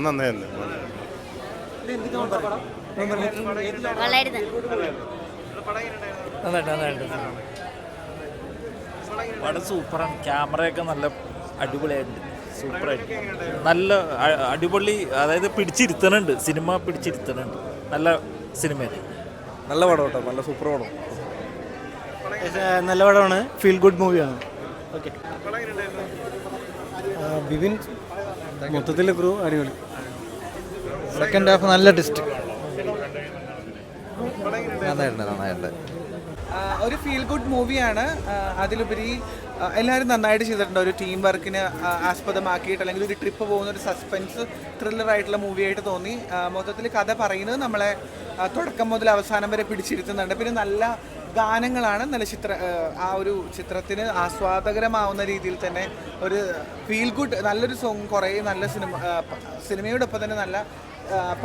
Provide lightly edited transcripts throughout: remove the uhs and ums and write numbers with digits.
നന്നായിരുന്നു. പടം സൂപ്പറാണ്. ക്യാമറയൊക്കെ നല്ല അടിപൊളിയായിട്ടുണ്ട്. സൂപ്പറായിട്ട് നല്ല അടിപൊളി, അതായത് പിടിച്ചിരുത്തണുണ്ട്, സിനിമ പിടിച്ചിരുത്തണുണ്ട്. നല്ല സിനിമയാണ്. നല്ല പടം കേട്ടോ, നല്ല സൂപ്പർ പടം. നല്ല പടമാണ്, ഫീൽ ഗുഡ് മൂവിയാണ്. ഓക്കെ, ബിബിൻ മൊത്തത്തിൽ ക്രൂ അടിപൊളി. സെക്കൻഡ് ഹാഫ് നല്ല ടെസ്റ്റ്. നന്നായിട്ടുണ്ട്. ഒരു ഫീൽ ഗുഡ് മൂവിയാണ്. അതിലുപരി എല്ലാവരും നന്നായിട്ട് ചെയ്തിട്ടുണ്ട്. ഒരു ടീം വർക്കിന് ആസ്പദമാക്കിയിട്ട് അല്ലെങ്കിൽ ഒരു ട്രിപ്പ് പോകുന്ന ഒരു സസ്പെൻസ് ത്രില്ലറായിട്ടുള്ള മൂവിയായിട്ട് തോന്നി. മൊത്തത്തിൽ കഥ പറയുന്നത് നമ്മളെ തുടക്കം മുതൽ അവസാനം വരെ പിടിച്ചിരുത്തുന്നുണ്ട്. പിന്നെ നല്ല ഗാനങ്ങളാണ്. നല്ല ആ ഒരു ചിത്രത്തിന് ആസ്വാദകരമാവുന്ന രീതിയിൽ തന്നെ ഒരു ഫീൽ ഗുഡ് നല്ലൊരു സോങ്, കുറേ നല്ല സിനിമയോടൊപ്പം തന്നെ നല്ല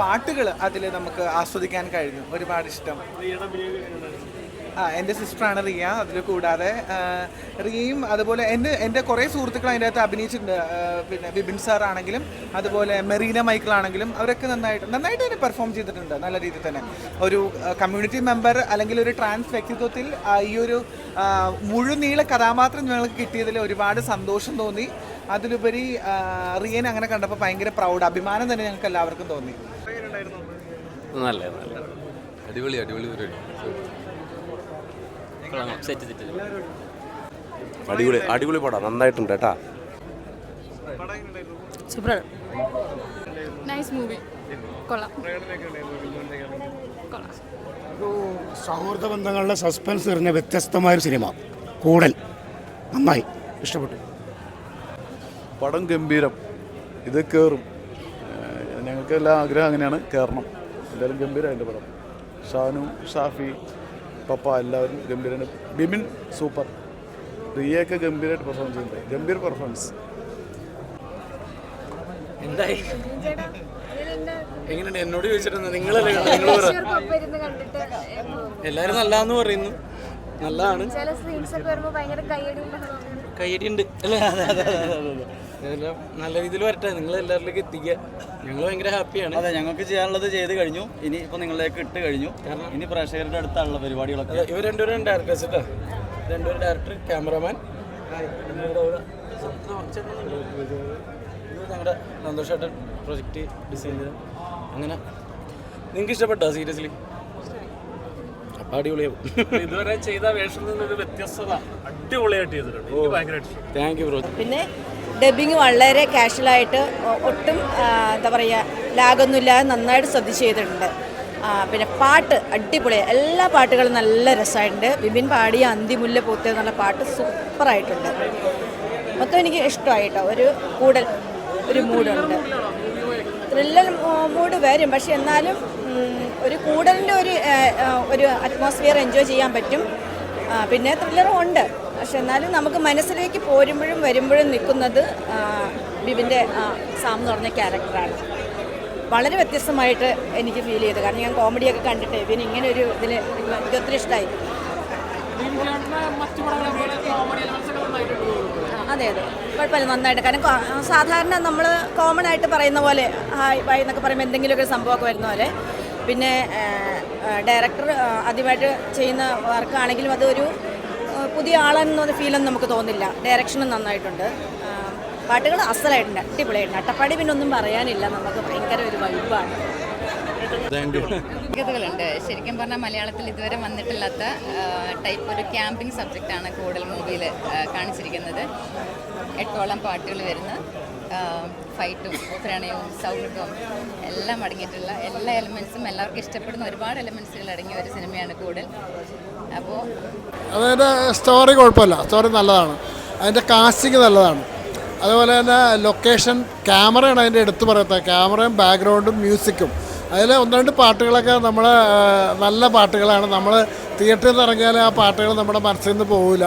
പാട്ടുകൾ അതിൽ നമുക്ക് ആസ്വദിക്കാൻ കഴിഞ്ഞു. ഒരുപാട് ഇഷ്ടം. എൻ്റെ സിസ്റ്ററാണ് റിയ. അതിൽ കൂടാതെ റിയയും അതുപോലെ എൻ്റെ കുറേ സുഹൃത്തുക്കൾ അതിൻ്റെ അകത്ത് അഭിനയിച്ചിട്ടുണ്ട്. പിന്നെ ബിബിൻ സാർ ആണെങ്കിലും അതുപോലെ മെറീന മൈക്കിൾ ആണെങ്കിലും അവരൊക്കെ നന്നായിട്ട് തന്നെ പെർഫോം ചെയ്തിട്ടുണ്ട്. നല്ല രീതിയിൽ തന്നെ ഒരു കമ്മ്യൂണിറ്റി മെമ്പർ അല്ലെങ്കിൽ ഒരു ട്രാൻസ് വ്യക്തിത്വത്തിൽ ഈ ഒരു മുഴുനീള കഥാപാത്രം ഞങ്ങൾക്ക് കിട്ടിയതിൽ ഒരുപാട് സന്തോഷം തോന്നി. അതിലുപരി റിയനെ അങ്ങനെ കണ്ടപ്പോൾ ഭയങ്കര പ്രൗഡ്, അഭിമാനം തന്നെ ഞങ്ങൾക്ക് എല്ലാവർക്കും തോന്നി. നല്ല അടിപൊളി അടിപൊളി പടം, നന്നായിട്ടുണ്ട് കേട്ടാ. സൂപ്പറാണ്, നൈസ് മൂവി, കൊള്ളാം. ഒരു സൗഹൃദ ബന്ധങ്ങളുടെ സസ്പെൻസ് നിറഞ്ഞ വ്യത്യസ്തമായൊരു സിനിമ കൂടൽ. നന്നായി ഇഷ്ടപ്പെട്ടു. പടം ഗംഭീരം. ഇത് കയറും, ഞങ്ങൾക്ക് എല്ലാ ആഗ്രഹം അങ്ങനെയാണ്, കയറണം. എന്തായാലും ഗംഭീരമായിട്ട് പടം. ഷാനു, ഷാഫി, പപ്പ എല്ലാവരും ഗംഭീരമാണ്. ബിബിൻ സൂപ്പർ. റിയയൊക്കെ ഗംഭീരമായിട്ട് പെർഫോം ചെയ്യുന്നുണ്ട്. ഗംഭീർ പെർഫോമൻസ്. എങ്ങനെയുണ്ട് എന്നോട് ചോദിച്ചിട്ടുണ്ട്? നിങ്ങളല്ലേ എല്ലാവരും നല്ലതെന്ന് പറയുന്നു. നല്ലതാണ്, കയ്യടിയുണ്ട് അല്ലേ? അതെല്ലാം നല്ല രീതിയിൽ വരട്ടെ, നിങ്ങൾ എല്ലാവരിലേക്ക് എത്തിക്കുക. ഞങ്ങൾ ഭയങ്കര ഹാപ്പിയാണ്. അതെ, ഞങ്ങൾക്ക് ചെയ്യാനുള്ളത് ചെയ്ത് കഴിഞ്ഞു. ഇനി ഇപ്പോൾ നിങ്ങളിലേക്ക് ഇട്ട് കഴിഞ്ഞു. ഇനി പ്രേക്ഷകരുടെ അടുത്തുള്ള പരിപാടികളൊക്കെ. ഇവർ രണ്ടുപേരും ഡയറക്ടേഴ്സ് കേട്ടോ. രണ്ടുപേരും ഡയറക്ടർ, ക്യാമറമാൻ. ഇത് ഞങ്ങളുടെ സന്തോഷമായിട്ട് പ്രൊജക്റ്റ് ഡിസൈൻ ചെയ്ത്. അങ്ങനെ നിങ്ങൾക്ക് ഇഷ്ടപ്പെട്ടോ? സീരിയസ്ലി അപ്പം അടിപൊളിയാവും. ഇതുവരെ ചെയ്ത വേഷത്തിൽ നിന്നൊരു വ്യത്യസ്തത അടിപൊളിയായിട്ട് ചെയ്തിട്ടുണ്ട്. Thank you bro. പിന്നെ ഡബിങ് വളരെ കാഷ്വലായിട്ട്, ഒട്ടും എന്താ പറയുക, ലാഗൊന്നുമില്ലാതെ നന്നായിട്ട് ശ്രദ്ധിച്ച് ചെയ്തിട്ടുണ്ട്. പിന്നെ പാട്ട് അടിപൊളിയാണ്, എല്ലാ പാട്ടുകളും നല്ല രസമായിട്ടുണ്ട്. ബിബിൻ പാടിയ അന്തിമുല്ല പൂത്ത എന്നുള്ള പാട്ട് സൂപ്പറായിട്ടുണ്ട്. മൊത്തം എനിക്ക് ഇഷ്ടമായിട്ടോ. ഒരു കൂടൽ, ഒരു മൂഡുണ്ട്. ത്രില്ലർ മൂഡ് വരും, പക്ഷെ എന്നാലും ഒരു കൂടലിൻ്റെ ഒരു അറ്റ്മോസ്ഫിയർ എൻജോയ് ചെയ്യാൻ പറ്റും. പിന്നെ ത്രില്ലറും ഉണ്ട്, പക്ഷെ എന്നാലും നമുക്ക് മനസ്സിലേക്ക് പോരുമ്പോഴും വരുമ്പോഴും നിൽക്കുന്നത് ബിബിൻ്റെ സാം എന്ന് പറഞ്ഞ ക്യാരക്ടറാണ്. വളരെ വ്യത്യസ്തമായിട്ട് എനിക്ക് ഫീൽ ചെയ്തു. കാരണം ഞാൻ കോമഡിയൊക്കെ കണ്ടിട്ട് പിന്നെ ഇങ്ങനെ ഒരു എനിക്ക് ഒത്തിരി ഇഷ്ടമായി. അതെ, കുഴപ്പമില്ല, നന്നായിട്ട്. കാരണം സാധാരണ നമ്മൾ കോമൺ ആയിട്ട് പറയുന്ന പോലെ ഹായ് ബൈ എന്നൊക്കെ പറയുമ്പോൾ എന്തെങ്കിലുമൊക്കെ സംഭവമൊക്കെ വരുന്ന പോലെ. പിന്നെ ഡയറക്ടർ ആദ്യമായിട്ട് ചെയ്യുന്ന വർക്കാണെങ്കിലും അതൊരു പുതിയ ആളെന്നൊരു ഫീലൊന്നും നമുക്ക് തോന്നില്ല. ഡയറക്ഷനും നന്നായിട്ടുണ്ട്. പാട്ടുകൾ അസലായിട്ടുണ്ട്, അടിപൊളിയായിട്ടുണ്ട്. അട്ടപ്പാടി പിന്നെ ഒന്നും പറയാനില്ല, നമുക്ക് ഭയങ്കര ഒരു വൈബാണ്. ണ്ട് ശരിക്കും പറഞ്ഞാൽ മലയാളത്തിൽ ഇതുവരെ വന്നിട്ടില്ലാത്ത ടൈപ്പ് ഒരു ക്യാമ്പിംഗ് സബ്ജക്റ്റാണ് കൂടൽ മൂവിയിൽ കാണിച്ചിരിക്കുന്നത്. 8ഓളം പാട്ടുകൾ വരുന്ന, ഫൈറ്റും പ്രണയവും സൗഹൃദവും എല്ലാം അടങ്ങിയിട്ടുള്ള എല്ലാ എലമെൻസും എല്ലാവർക്കും ഇഷ്ടപ്പെടുന്ന ഒരുപാട് എലമെൻസുകൾ അടങ്ങിയ ഒരു സിനിമയാണ് കൂടൽ. അപ്പോൾ അതായത് സ്റ്റോറി കുഴപ്പമില്ല, സ്റ്റോറി നല്ലതാണ്. അതിൻ്റെ കാസ്റ്റിംഗ് നല്ലതാണ്. അതുപോലെ തന്നെ ലൊക്കേഷൻ, ക്യാമറയാണ് അതിൻ്റെ എടുത്തു പറയത്തത്. ക്യാമറയും ബാക്ക്ഗ്രൗണ്ടും മ്യൂസിക്കും. അതിൽ ഒന്ന് രണ്ട് പാട്ടുകളൊക്കെ നമ്മൾ നല്ല പാട്ടുകളാണ്. നമ്മൾ തിയേറ്ററിൽ നിന്ന് ഇറങ്ങിയാൽ ആ പാട്ടുകൾ നമ്മുടെ മനസ്സിൽ നിന്ന് പോകില്ല.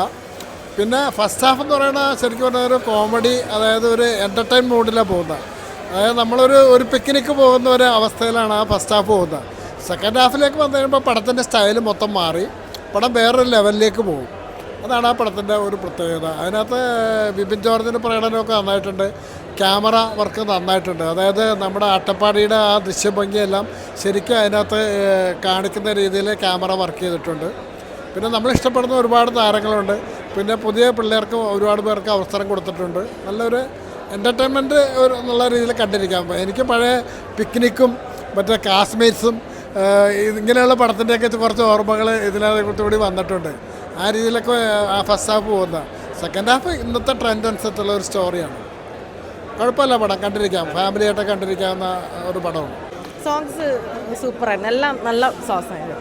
പിന്നെ ഫസ്റ്റ് ഹാഫ് എന്ന് പറയുന്നത് ശരിക്കും പറഞ്ഞാൽ ഒരു കോമഡി, അതായത് ഒരു എൻ്റർടൈൻ മൂഡിലാണ് പോകുന്നത്. അതായത് നമ്മളൊരു പിക്നിക്ക് പോകുന്ന ഒരു അവസ്ഥയിലാണ് ആ ഫസ്റ്റ് ഹാഫ് പോകുന്നത്. സെക്കൻഡ് ഹാഫിലേക്ക് വന്നു കഴിയുമ്പോൾ പടത്തിൻ്റെ സ്റ്റൈൽ മൊത്തം മാറി, പടം വേറൊരു ലെവലിലേക്ക് പോകും. അതാണ് ആ പടത്തിൻ്റെ ഒരു പ്രത്യേകത. അതിനകത്ത് ബിബിൻ ജോർജിൻ്റെ പ്രകടനമൊക്കെ നന്നായിട്ടുണ്ട്. ക്യാമറ വർക്ക് നന്നായിട്ടുണ്ട്. അതായത് നമ്മുടെ അട്ടപ്പാടിയുടെ ആ ദൃശ്യഭംഗിയെല്ലാം ശരിക്കും അതിനകത്ത് കാണിക്കുന്ന രീതിയിൽ ക്യാമറ വർക്ക് ചെയ്തിട്ടുണ്ട്. പിന്നെ നമ്മൾ ഇഷ്ടപ്പെടുന്ന ഒരുപാട് താരങ്ങളുണ്ട്. പിന്നെ പുതിയ പിള്ളേർക്ക് ഒരുപാട് പേർക്ക് അവസരം കൊടുത്തിട്ടുണ്ട്. നല്ലൊരു എൻ്റർടൈൻമെൻറ്റ് എന്നുള്ള രീതിയിൽ കണ്ടിരിക്കാം. എനിക്ക് പഴയ പിക്നിക്കും മറ്റേ കാസ്മേറ്റ്സും ഇങ്ങനെയുള്ള പടത്തിൻ്റെയൊക്കെ കുറച്ച് ഓർമ്മകൾ ഇതിനകത്തുകൂടി വന്നിട്ടുണ്ട്. ആ രീതിയിലൊക്കെ ആ ഫസ്റ്റ് ഹാഫ് പോകുന്ന. സെക്കൻഡ് ഹാഫ് ഇന്നത്തെ ട്രെൻഡ് അനുസരിച്ചുള്ള ഒരു സ്റ്റോറിയാണ്. കുഴപ്പമില്ല, പടം കണ്ടിരിക്കാം, ഫാമിലിയായിട്ട് കണ്ടിരിക്കാവുന്ന ഒരു പടമാണ്. സോങ്സ് സൂപ്പറായിരുന്നു, എല്ലാം നല്ല സോങ്സായിരുന്നു.